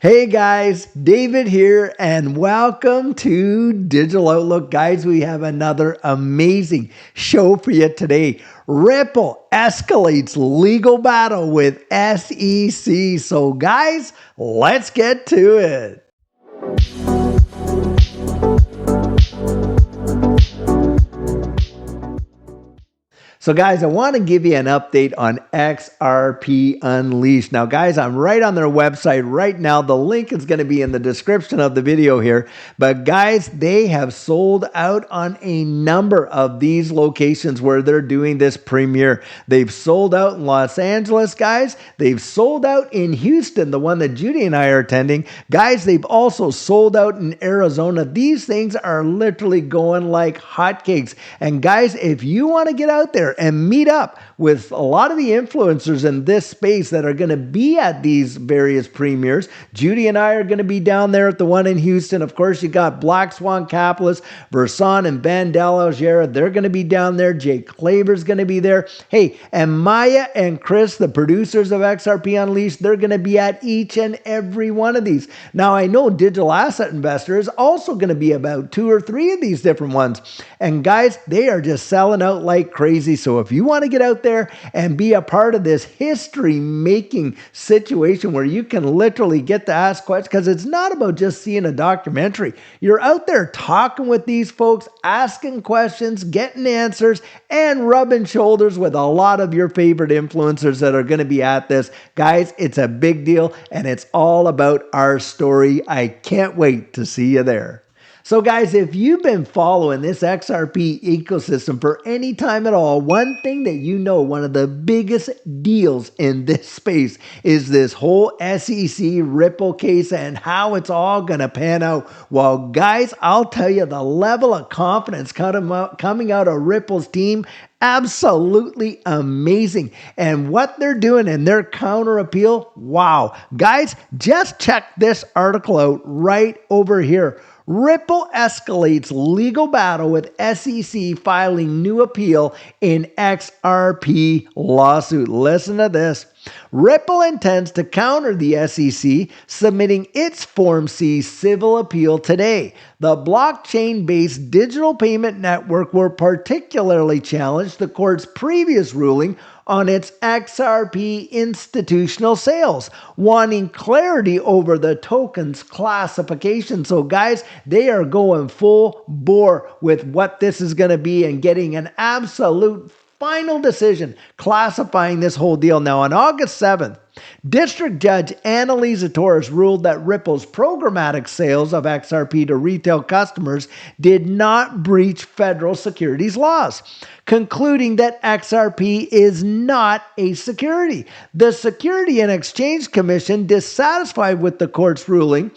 Hey guys, David here, and welcome to Digital Outlook. Guys, we have another amazing show for you today. Ripple escalates legal battle with SEC. So guys, let's get to it. So guys, I want to give you an update on XRPUnleash. Now guys, I'm right on their website right now. The link is going to be in the description of the video here. But guys, they have sold out on a number of these locations where they're doing this premiere. They've sold out in Los Angeles, guys. They've sold out in Houston, the one that Judy and I are attending. Guys, they've also sold out in Arizona. These things are literally going like hotcakes. And guys, if you want to get out there and meet up with a lot of the influencers in this space that are going to be at these various premieres. Judy and I are going to be down there at the one in Houston. Of course, you got Black Swan Capitalists, Versan and Bandel Algera. They're going to be down there. Jay Klaver's going to be there. Hey, and Maya and Chris, the producers of XRP Unleashed, they're going to be at each and every one of these. Now, I know Digital Asset Investor is also going to be about 2 or 3 of these different ones. And guys, they are just selling out like crazy. So if you want to get out there and be a part of this history-making situation where you can literally get to ask questions, because it's not about just seeing a documentary. You're out there talking with these folks, asking questions, getting answers, and rubbing shoulders with a lot of your favorite influencers that are going to be at this. Guys, it's a big deal, and it's all about our story. I can't wait to see you there. So guys, if you've been following this XRP ecosystem for any time at all, one thing that you know, one of the biggest deals in this space is this whole SEC Ripple case and how it's all going to pan out. Well, guys, I'll tell you, the level of confidence coming out of Ripple's team, absolutely amazing. And what they're doing in their counter appeal, wow. Guys, just check this article out right over here. Ripple escalates legal battle with SEC filing new appeal in XRP lawsuit. Listen to this. Ripple intends to counter the SEC, submitting its Form C civil appeal today. The blockchain-based digital payment network will particularly challenge the court's previous ruling on its XRP institutional sales, wanting clarity over the token's classification. So guys, they are going full bore with what this is going to be and getting an absolute final decision classifying this whole deal. Now, on August 7th, District Judge Annalisa Torres ruled that Ripple's programmatic sales of XRP to retail customers did not breach federal securities laws, concluding that XRP is not a security. The Security and Exchange Commission, dissatisfied with the court's ruling,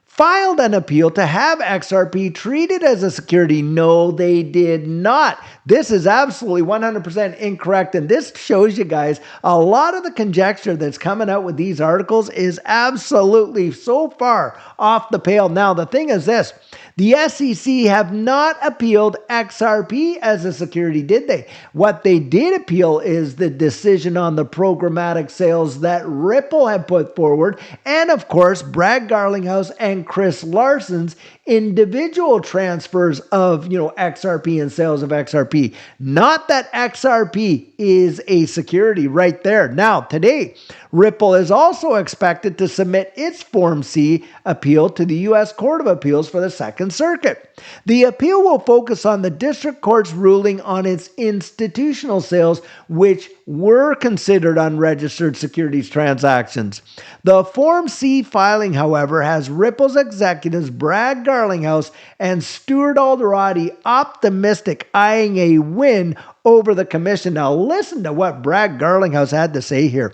filed an appeal to have XRP treated as a security. No, they did not. This is absolutely 100% incorrect. And this shows you guys a lot of the conjecture that's coming out with these articles is absolutely so far off the pale. Now, the thing is this. The SEC have not appealed XRP as a security, did they? What they did appeal is the decision on the programmatic sales that Ripple had put forward, and of course, Brad Garlinghouse and Chris Larson's individual transfers of, XRP and sales of XRP. Not that XRP is a security right there. Now, today, Ripple is also expected to submit its Form C appeal to the U.S. Court of Appeals for the Second Circuit. The appeal will focus on the district court's ruling on its institutional sales, which were considered unregistered securities transactions. The Form C filing, however, has Ripple's executives Brad Garlinghouse and Stuart Alderati optimistic, eyeing a win over the commission. Now listen to what Brad Garlinghouse had to say here.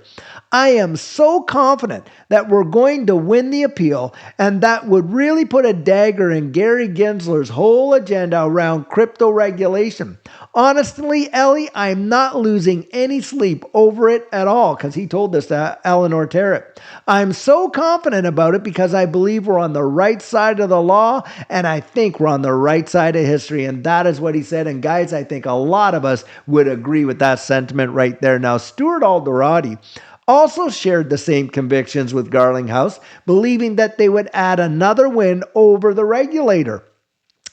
I am so confident that we're going to win the appeal, and that would really put a dagger in Gary Gensler's whole agenda around crypto regulation. Honestly, Ellie, I'm not losing any sleep over it at all, because he told this to Eleanor Terrett. I'm so confident about it because I believe we're on the right side of the law, and I think we're on the right side of history, and that is what he said. And guys, I think a lot of us would agree with that sentiment right there. Now, Stuart Alderati also shared the same convictions with Garlinghouse, believing that they would add another win over the regulator.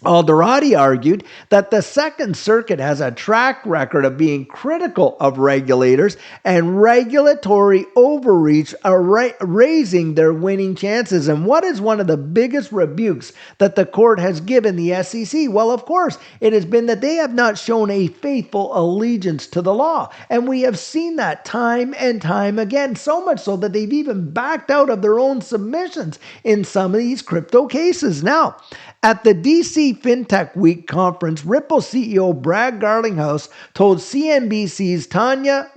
Alderati argued that the Second Circuit has a track record of being critical of regulators and regulatory overreach are raising their winning chances. And what is one of the biggest rebukes that the court has given the SEC? Well, of course, it has been that they have not shown a faithful allegiance to the law. And we have seen that time and time again, so much so that they've even backed out of their own submissions in some of these crypto cases. Now, at the DC FinTech Week conference, Ripple CEO Brad Garlinghouse told CNBC's Tanya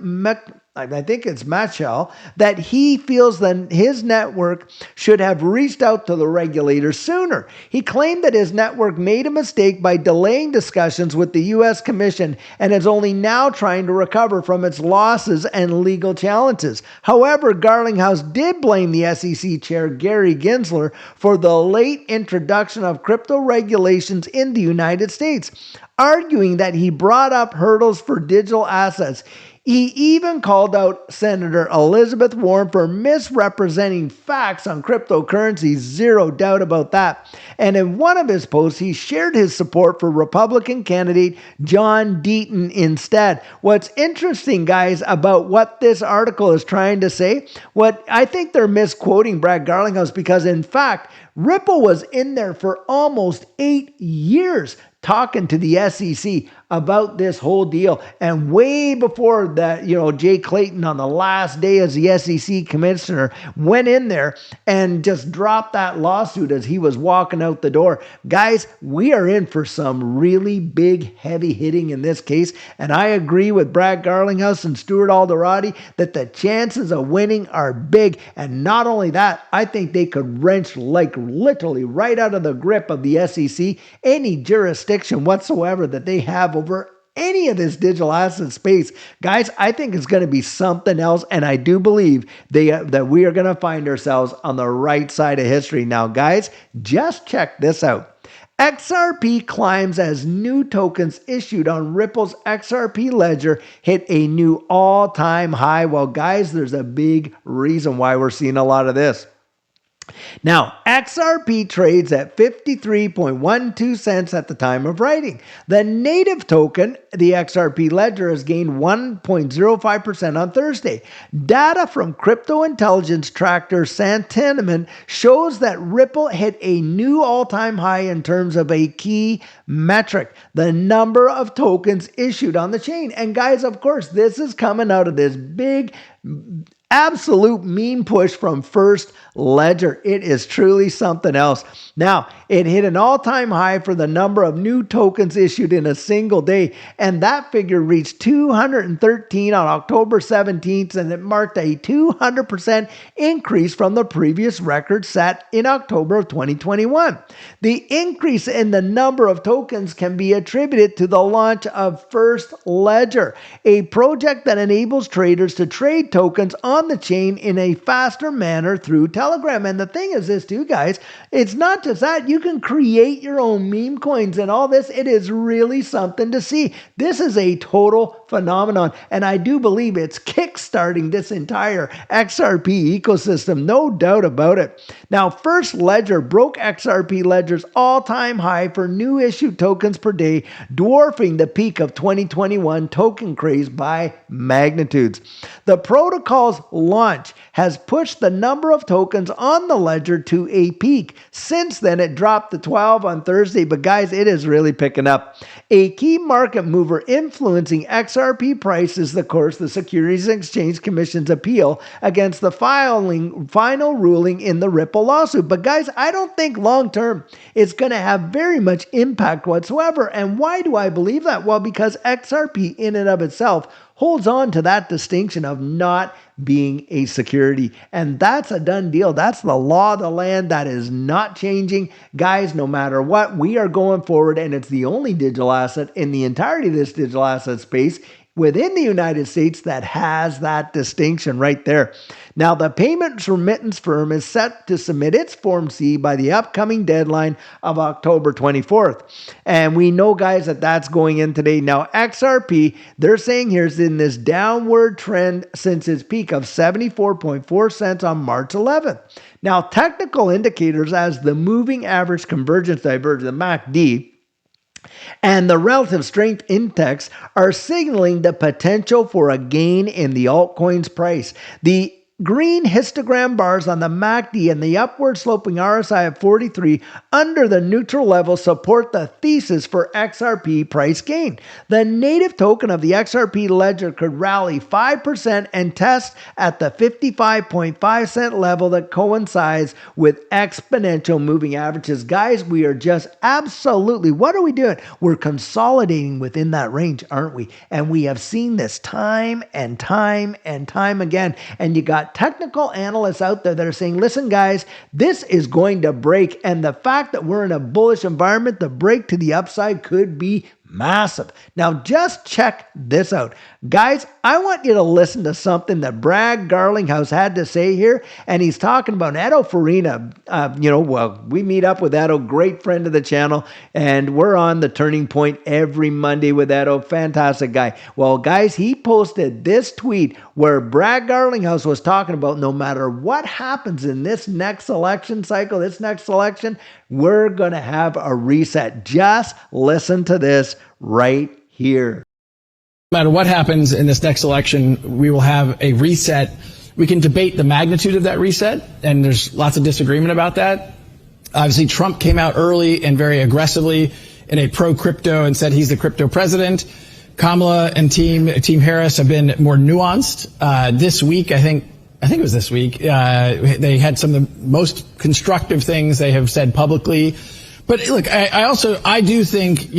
I think it's Machel, that he feels that his network should have reached out to the regulators sooner. He claimed that his network made a mistake by delaying discussions with the U.S. Commission and is only now trying to recover from its losses and legal challenges. However, Garlinghouse did blame the SEC chair Gary Gensler for the late introduction of crypto regulations in the United States, arguing that he brought up hurdles for digital assets. He even called out Senator Elizabeth Warren for misrepresenting facts on cryptocurrencies, zero doubt about that. And in one of his posts, he shared his support for Republican candidate John Deaton instead. What's interesting, guys, about what this article is trying to say, what I think they're misquoting Brad Garlinghouse, because in fact, Ripple was in there for almost 8 years talking to the SEC about this whole deal. And way before that, Jay Clayton on the last day as the SEC commissioner went in there and just dropped that lawsuit as he was walking out the door. Guys, we are in for some really big, heavy hitting in this case. And I agree with Brad Garlinghouse and Stuart Alderati that the chances of winning are big. And not only that, I think they could wrench literally right out of the grip of the SEC any jurisdiction whatsoever that they have over any of this digital asset space. Guys, I think it's going to be something else, and I do believe that we are going to find ourselves on the right side of history. Now, guys, just check this out. XRP Climbs as new tokens issued on Ripple's XRP ledger hit a new all-time high. Well, guys, there's a big reason why we're seeing a lot of this. Now, XRP trades at 53.12 cents at the time of writing. The native token, the XRP ledger, has gained 1.05% on Thursday. Data from crypto intelligence tracker Sentiment shows that Ripple hit a new all-time high in terms of a key metric, the number of tokens issued on the chain. And guys, of course, this is coming out of this big absolute meme push from First Ledger. It is truly something else. Now, it hit an all-time high for the number of new tokens issued in a single day, and that figure reached 213 on October 17th, and it marked a 200% increase from the previous record set in October of 2021. The increase in the number of tokens can be attributed to the launch of First Ledger, a project that enables traders to trade tokens on the chain in a faster manner through Telegram. And the thing is this too, guys, it's not just that. You can create your own meme coins and all this. It is really something to see. This is a total phenomenon, and I do believe it's kickstarting this entire XRP ecosystem, no doubt about it. Now, First Ledger broke XRP Ledger's all-time high for new issued tokens per day, dwarfing the peak of 2021 token craze by magnitudes. The protocol's launch has pushed the number of tokens on the ledger to a peak. Since then, it dropped to 12 on Thursday, but guys, it is really picking up. A key market mover influencing XRP price is, of course, the Securities and Exchange Commission's appeal against the final ruling in the Ripple lawsuit. But guys, I don't think long-term it's going to have very much impact whatsoever. And why do I believe that? Well, because XRP in and of itself holds on to that distinction of not being a security. And that's a done deal. That's the law of the land. That is not changing. Guys, no matter what, we are going forward, and it's the only digital asset in the entirety of this digital asset space within the United States that has that distinction right there. Now, the payments remittance firm is set to submit its Form C by the upcoming deadline of October 24th. And we know, guys, that that's going in today. Now, XRP, they're saying here, is in this downward trend since its peak of 74.4 cents on March 11th. Now, technical indicators as the moving average convergence divergence, the MACD, and the relative strength index are signaling the potential for a gain in the altcoin's price. The green histogram bars on the MACD and the upward sloping RSI of 43 under the neutral level support the thesis for XRP price gain. The native token of the XRP ledger could rally 5% and test at the 55.5 cent level that coincides with exponential moving averages. Guys, we are just absolutely, what are we doing? We're consolidating within that range, aren't we? And we have seen this time and time and time again. And you got technical analysts out there that are saying, listen, guys, this is going to break. And the fact that we're in a bullish environment, the break to the upside could be massive. Now, just check this out. Guys, I want you to listen to something that Brad Garlinghouse had to say here. And he's talking about Edo Farina. We meet up with Edo, great friend of the channel. And we're on the Turning Point every Monday with Edo. Fantastic guy. Well, guys, he posted this tweet where Brad Garlinghouse was talking about no matter what happens in this next election cycle, this next election, we're going to have a reset. Just listen to this right here. No matter what happens in this next election, we will have a reset. We can debate the magnitude of that reset, and there's lots of disagreement about that. Obviously, Trump came out early and very aggressively in a pro-crypto and said he's the crypto president. Kamala and Team Harris have been more nuanced. This week, I think it was this week, they had some of the most constructive things they have said publicly. But look, I do think,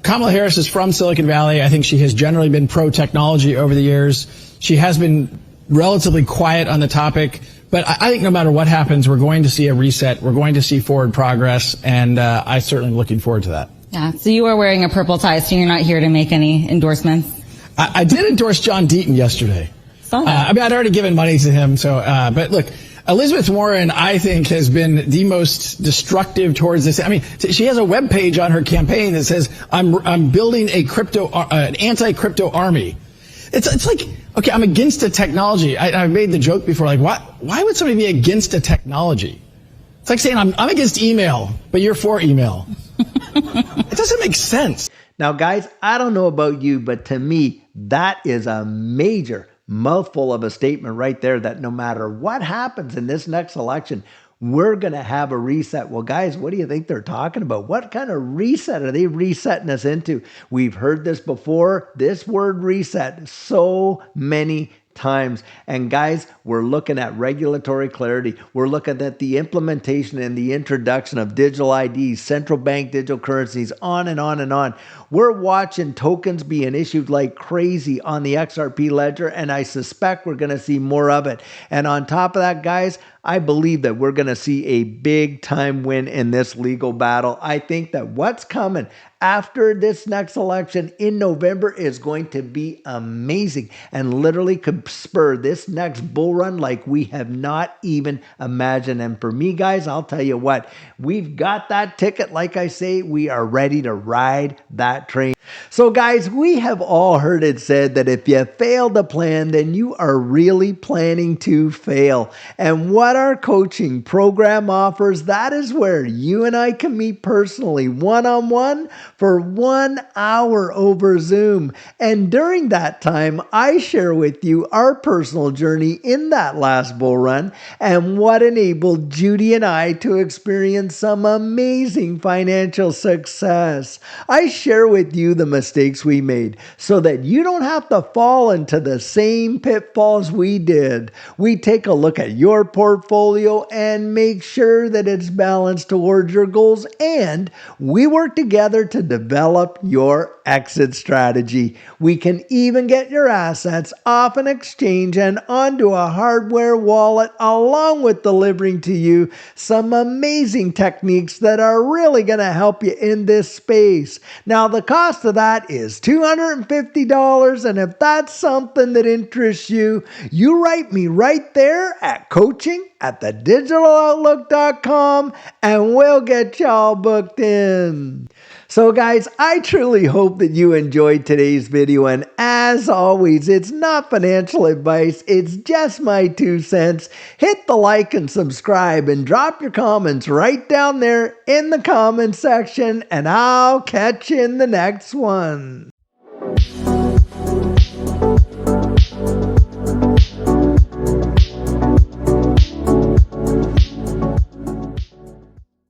Kamala Harris is from Silicon Valley. I think she has generally been pro-technology over the years. She has been relatively quiet on the topic. But I think no matter what happens, we're going to see a reset. We're going to see forward progress. And I certainly am looking forward to that. Yeah. So you are wearing a purple tie, so you're not here to make any endorsements? I did endorse John Deaton yesterday. I'd already given money to him. But look, Elizabeth Warren, I think, has been the most destructive towards this. I mean, she has a webpage on her campaign that says, I'm building an anti-crypto army. It's like, okay, I'm against the technology. I made the joke before, like, why would somebody be against a technology? It's like saying I'm against email, but you're for email. It doesn't make sense. Now, guys, I don't know about you, but to me, that is a major mouthful of a statement right there, that no matter what happens in this next election, we're going to have a reset. Well, guys, what do you think they're talking about? What kind of reset are they resetting us into? We've heard this before, this word reset, so many times. And guys, we're looking at regulatory clarity. We're looking at the implementation and the introduction of digital IDs, central bank digital currencies, on and on and on. We're watching tokens being issued like crazy on the XRP ledger, and I suspect we're going to see more of it. And on top of that, guys, I believe that we're going to see a big time win in this legal battle. I think that what's coming after this next election in November is going to be amazing and literally could spur this next bull run like we have not even imagined. And for me, guys, I'll tell you what, we've got that ticket. Like I say, we are ready to ride that train. So guys, we have all heard it said that if you fail to plan, then you are really planning to fail. And what our coaching program offers, that is where you and I can meet personally, one-on-one, for 1 hour over Zoom. And during that time, I share with you our personal journey in that last bull run and what enabled Judy and I to experience some amazing financial success. I share with you the mistakes we made so that you don't have to fall into the same pitfalls we did. We take a look at your portfolio, portfolio and make sure that it's balanced towards your goals. And we work together to develop your exit strategy. We can even get your assets off an exchange and onto a hardware wallet, along with delivering to you some amazing techniques that are really going to help you in this space. Now, the cost of that is $250, and if that's something that interests you, you write me right there at coaching@thedigital.outlook.com and we'll get y'all booked in. So guys, I truly hope that you enjoyed today's video, and as always, it's not financial advice, it's just my 2 cents. Hit the like and subscribe and drop your comments right down there in the comment section, and I'll catch you in the next one.